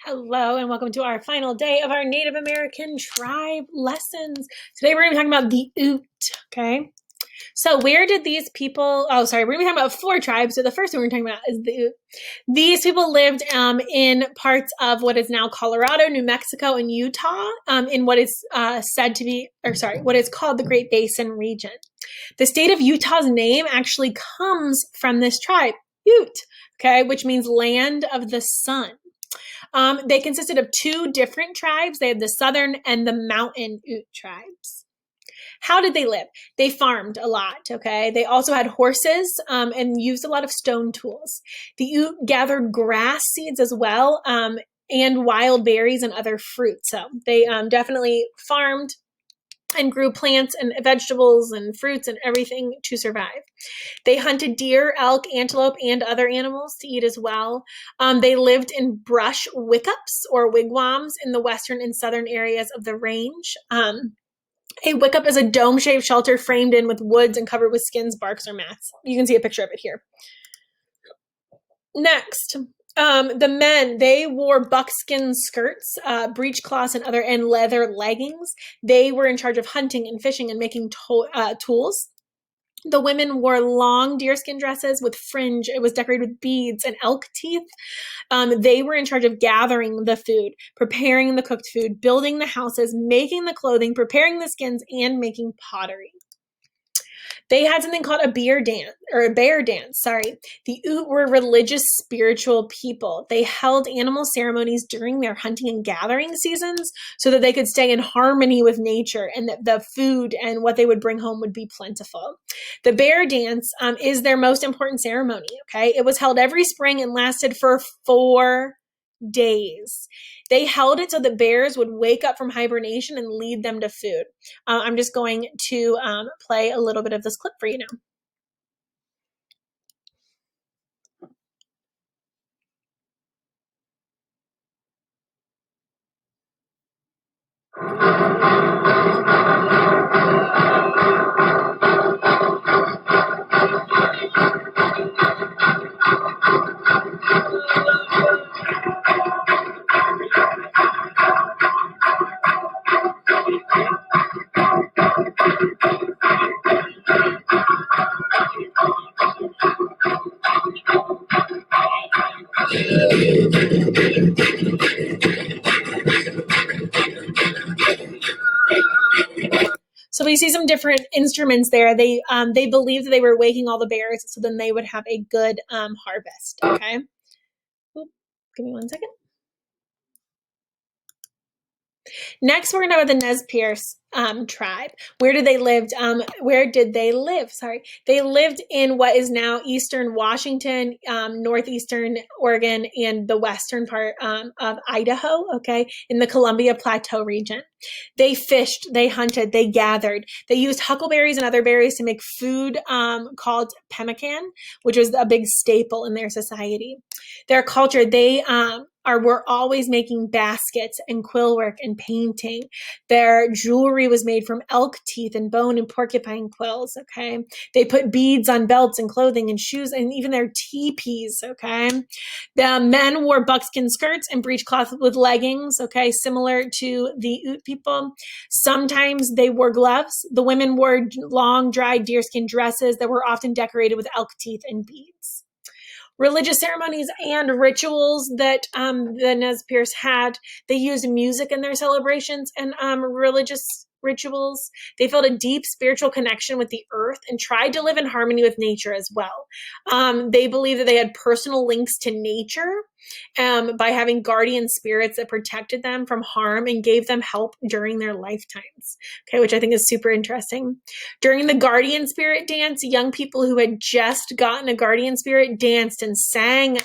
Hello, and welcome to our final day of our Native American tribe lessons. Today we're going to be talking about the Ute, okay? So where did these people, we're going to be talking about four tribes. So the first one we're talking about is the Ute. These people lived in parts of what is now Colorado, New Mexico, and Utah, in what is what is called the Great Basin region. The state of Utah's name actually comes from this tribe, Ute, okay, which means land of the sun. They consisted of two different tribes. They had the Southern and the Mountain Ute tribes. How did they live? They farmed a lot, okay? They also had horses and used a lot of stone tools. The Ute gathered grass seeds as well and wild berries and other fruits. So they definitely farmed and grew plants and vegetables and fruits and everything to survive. They hunted deer, elk, antelope, and other animals to eat as well. They lived in brush wickups or wigwams in the western and southern areas of the range. A wickup is a dome-shaped shelter framed in with woods and covered with skins, barks, or mats. You can see a picture of it here. Next, the men, they wore buckskin skirts, breechcloths, and leather leggings. They were in charge of hunting and fishing and making tools. The women wore long deerskin dresses with fringe. It was decorated with beads and elk teeth. They were in charge of gathering the food, preparing the cooked food, building the houses, making the clothing, preparing the skins, and making pottery. They had something called a bear dance. The Ute were religious, spiritual people. They held animal ceremonies during their hunting and gathering seasons so that they could stay in harmony with nature and that the food and what they would bring home would be plentiful. The bear dance is their most important ceremony, okay? It was held every spring and lasted for 4 days. They held it so that bears would wake up from hibernation and lead them to food. I'm just going to play a little bit of this clip for you now. So we see some different instruments there. They believed that they were waking all the bears, so then they would have a good harvest. Okay. Oop, give me 1 second. Next, we're going to know the Nez Perce tribe. Where did they live? They lived in what is now eastern Washington, northeastern Oregon, and the western part of Idaho, okay, in the Columbia Plateau region. They fished, they hunted, they gathered. They used huckleberries and other berries to make food called pemmican, which was a big staple in their society. Their culture, they were always making baskets and quill work and painting. Their jewelry was made from elk teeth and bone and porcupine quills, okay? They put beads on belts and clothing and shoes and even their teepees, okay? The men wore buckskin skirts and breechcloth with leggings, okay, similar to the Ute people. Sometimes they wore gloves. The women wore long, dried deerskin dresses that were often decorated with elk teeth and beads. Religious ceremonies and rituals that the Nez Perce had. They used music in their celebrations and religious rituals. They felt a deep spiritual connection with the earth and tried to live in harmony with nature as well. They believed that they had personal links to nature by having guardian spirits that protected them from harm and gave them help during their lifetimes, okay, which I think is super interesting. During the guardian spirit dance, young people who had just gotten a guardian spirit danced and sang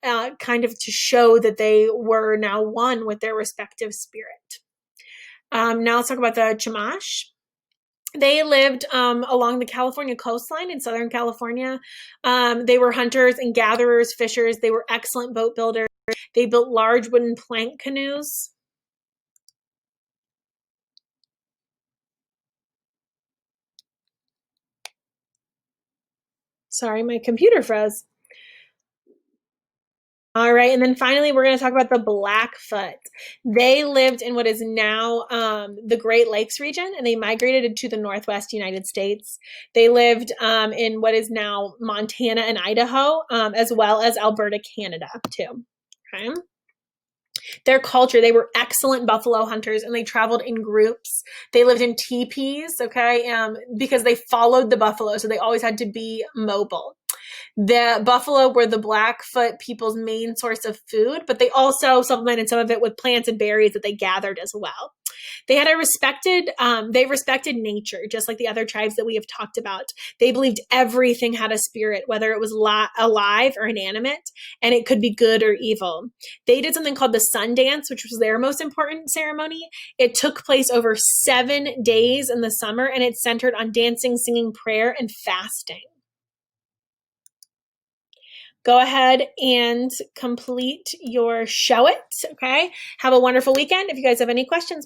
kind of to show that they were now one with their respective spirit. Now let's talk about the Chamash. They lived along the California coastline in Southern California. They were hunters and gatherers, fishers. They were excellent boat builders. They built large wooden plank canoes. Sorry, my computer froze. All right, and then finally, we're going to talk about the Blackfoot. They lived in what is now the Great Lakes region, and they migrated into the Northwest United States. They lived in what is now Montana and Idaho, as well as Alberta, Canada, too. Okay. Their culture, they were excellent buffalo hunters, and they traveled in groups. They lived in teepees, okay, because they followed the buffalo, so they always had to be mobile. The buffalo were the Blackfoot people's main source of food, but they also supplemented some of it with plants and berries that they gathered as well. They had they respected nature, just like the other tribes that we have talked about. They believed everything had a spirit, whether it was alive or inanimate, and it could be good or evil. They did something called the sun dance, which was their most important ceremony. It took place over 7 days in the summer, and it centered on dancing, singing, prayer, and fasting. Go ahead and complete your show it. Okay. Have a wonderful weekend. If you guys have any questions,